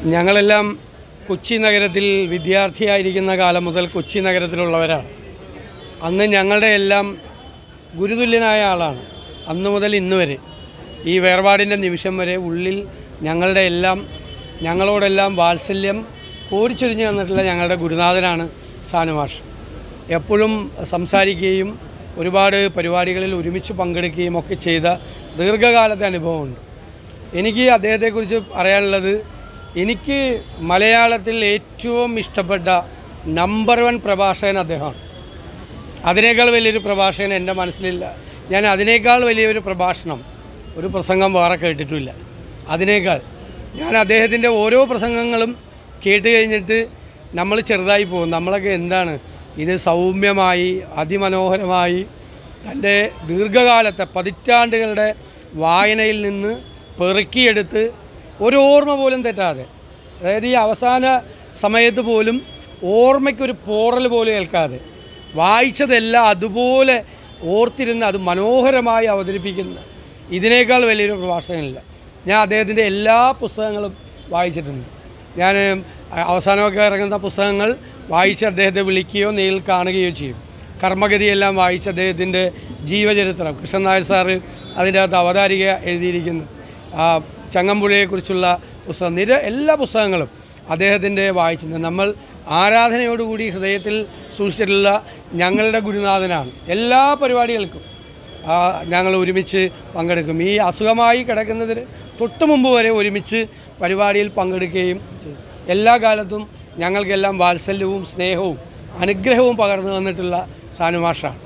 ഞങ്ങളെല്ലാം കൊച്ചി നഗരത്തിൽ വിദ്യാർത്ഥിയായിരിക്കുന്ന കാലം മുതൽ കൊച്ചി നഗരത്തിലുള്ളവരാണ്. അന്ന് ഞങ്ങളുടെ എല്ലാം ഗുരുതുല്യനായ ആളാണ്. അന്ന് മുതൽ ഇന്ന് വരെ, ഈ വേർപാടിൻ്റെ നിമിഷം വരെ ഉള്ളിൽ ഞങ്ങളുടെ എല്ലാം ഞങ്ങളോടെല്ലാം വാത്സല്യം കോരിച്ചൊരിഞ്ഞ് തന്നിട്ടുള്ള ഞങ്ങളുടെ ഗുരുനാഥനാണ് സാനുമാഷ്. എപ്പോഴും സംസാരിക്കുകയും ഒരുപാട് പരിപാടികളിൽ ഒരുമിച്ച് പങ്കെടുക്കുകയും ഒക്കെ ചെയ്ത ദീർഘകാലത്തെ അനുഭവമുണ്ട്. എനിക്ക് അദ്ദേഹത്തെക്കുറിച്ച് പറയാനുള്ളത്, എനിക്ക് മലയാളത്തിൽ ഏറ്റവും ഇഷ്ടപ്പെട്ട നമ്പർ 1 പ്രഭാഷകൻ അദ്ദേഹമാണ്. അതിനേക്കാൾ വലിയൊരു പ്രഭാഷകൻ എൻ്റെ മനസ്സിലില്ല. ഞാൻ അതിനേക്കാൾ വലിയൊരു ഒരു പ്രസംഗം വേറെ കേട്ടിട്ടില്ല. അതിനേക്കാൾ ഞാൻ അദ്ദേഹത്തിൻ്റെ ഓരോ പ്രസംഗങ്ങളും കേട്ട് കഴിഞ്ഞിട്ട് നമ്മൾ ചെറുതായി പോകും. നമ്മളൊക്കെ എന്താണ് ഇത് സൗമ്യമായി അതിമനോഹരമായി തൻ്റെ ദീർഘകാലത്തെ പതിറ്റാണ്ടുകളുടെ വായനയിൽ നിന്ന് പെറുക്കിയെടുത്ത് ഒരു ഓർമ്മ പോലും തെറ്റാതെ, അതായത് ഈ അവസാന സമയത്ത് പോലും ഓർമ്മയ്ക്കൊരു പോറൽ പോലും ഏൽക്കാതെ വായിച്ചതെല്ലാം അതുപോലെ ഓർത്തിരുന്ന് അത് മനോഹരമായി അവതരിപ്പിക്കുന്ന ഇതിനേക്കാൾ വലിയൊരു പ്രഭാഷകനില്ല. ഞാൻ അദ്ദേഹത്തിൻ്റെ എല്ലാ പുസ്തകങ്ങളും വായിച്ചിട്ടുണ്ട്. ഞാൻ അവസാനമൊക്കെ ഇറങ്ങുന്ന പുസ്തകങ്ങൾ വായിച്ച് അദ്ദേഹത്തെ വിളിക്കുകയോ നേരിൽ കാണുകയോ ചെയ്യും. കർമ്മഗതിയെല്ലാം വായിച്ച് അദ്ദേഹത്തിൻ്റെ ജീവചരിത്രം, കൃഷ്ണൻ നായർ സാറ് അതിൻ്റെ അകത്ത് അവതാരിക എഴുതിയിരിക്കുന്നു. ചങ്ങമ്പുഴയെക്കുറിച്ചുള്ള പുസ്തകം, എല്ലാ പുസ്തകങ്ങളും അദ്ദേഹത്തിൻ്റെ വായിച്ചിട്ടുണ്ട്. നമ്മൾ ആരാധനയോടുകൂടി ഹൃദയത്തിൽ സൂക്ഷിച്ചിട്ടുള്ള ഞങ്ങളുടെ ഗുരുനാഥനാണ്. എല്ലാ പരിപാടികൾക്കും ഞങ്ങൾ ഒരുമിച്ച് പങ്കെടുക്കും. ഈ അസുഖമായി കിടക്കുന്നതിന് തൊട്ട് മുമ്പ് വരെ ഒരുമിച്ച് പരിപാടിയിൽ പങ്കെടുക്കുകയും ചെയ്യും. എല്ലാ കാലത്തും ഞങ്ങൾക്കെല്ലാം വാത്സല്യവും സ്നേഹവും അനുഗ്രഹവും പകർന്നു തന്നിട്ടുള്ള സാനുമാഷാണ്.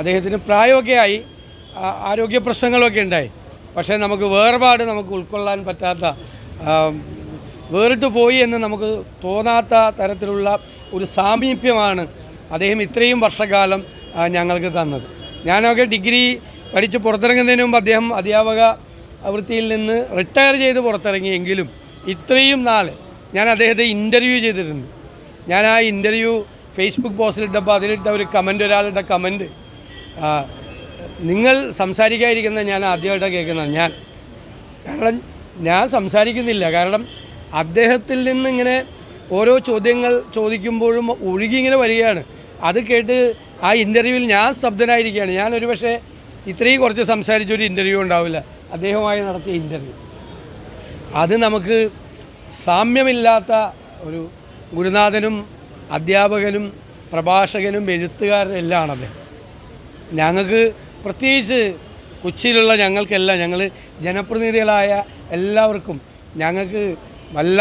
അദ്ദേഹത്തിന് പ്രായമൊക്കെ ആയി, ആരോഗ്യ പ്രശ്നങ്ങളൊക്കെ ഉണ്ടായി. പക്ഷേ നമുക്ക് വേർപാട് നമുക്ക് ഉൾക്കൊള്ളാൻ പറ്റാത്ത, വേറിട്ട് പോയി എന്ന് നമുക്ക് തോന്നാത്ത തരത്തിലുള്ള ഒരു സാമീപ്യമാണ് അദ്ദേഹം ഇത്രയും വർഷക്കാലം ഞങ്ങൾക്ക് തന്നത്. ഞാനൊക്കെ ഡിഗ്രി പഠിച്ച് പുറത്തിറങ്ങുന്നതിന് മുമ്പ് അദ്ദേഹം അധ്യാപക വൃത്തിയിൽ നിന്ന് റിട്ടയർ ചെയ്ത് പുറത്തിറങ്ങിയെങ്കിലും ഇത്രയും നാൾ ഞാൻ അദ്ദേഹത്തെ ഇൻ്റർവ്യൂ ചെയ്തിട്ടുണ്ട്. ഞാൻ ആ ഇൻ്റർവ്യൂ ഫേസ്ബുക്ക് പോസ്റ്റിലിട്ടപ്പോൾ അതിലിട്ട ഒരു കമൻറ്റ്, ഒരാളിട്ട കമൻറ്റ്, നിങ്ങൾ സംസാരിക്കാതിരിക്കുന്ന ഞാൻ ആദ്യമായിട്ടാണ് കേൾക്കുന്നത്. കാരണം ഞാൻ സംസാരിക്കുന്നില്ല. കാരണം അദ്ദേഹത്തിൽ നിന്നിങ്ങനെ ഓരോ ചോദ്യങ്ങൾ ചോദിക്കുമ്പോഴും ഒഴുകി ഇങ്ങനെ വരികയാണ്. അത് കേട്ട് ആ ഇൻ്റർവ്യൂവിൽ ഞാൻ സ്തബ്ധനായിരിക്കുകയാണ്. ഞാനൊരു പക്ഷേ ഇത്രയും കുറച്ച് സംസാരിച്ചൊരു ഇൻ്റർവ്യൂ ഉണ്ടാവില്ല, അദ്ദേഹവുമായി നടത്തിയ ഇൻ്റർവ്യൂ. അത് നമുക്ക് സാമ്യമില്ലാത്ത ഒരു ഗുരുനാഥനും അധ്യാപകനും പ്രഭാഷകനും എഴുത്തുകാരനും എല്ലാം ആണ് അദ്ദേഹം. ഞങ്ങൾക്ക് പ്രത്യേകിച്ച് കൊച്ചിയിലുള്ള ഞങ്ങൾക്കെല്ലാം, ഞങ്ങൾ ജനപ്രതിനിധികളായ എല്ലാവർക്കും ഞങ്ങൾക്ക് വല്ലാതെ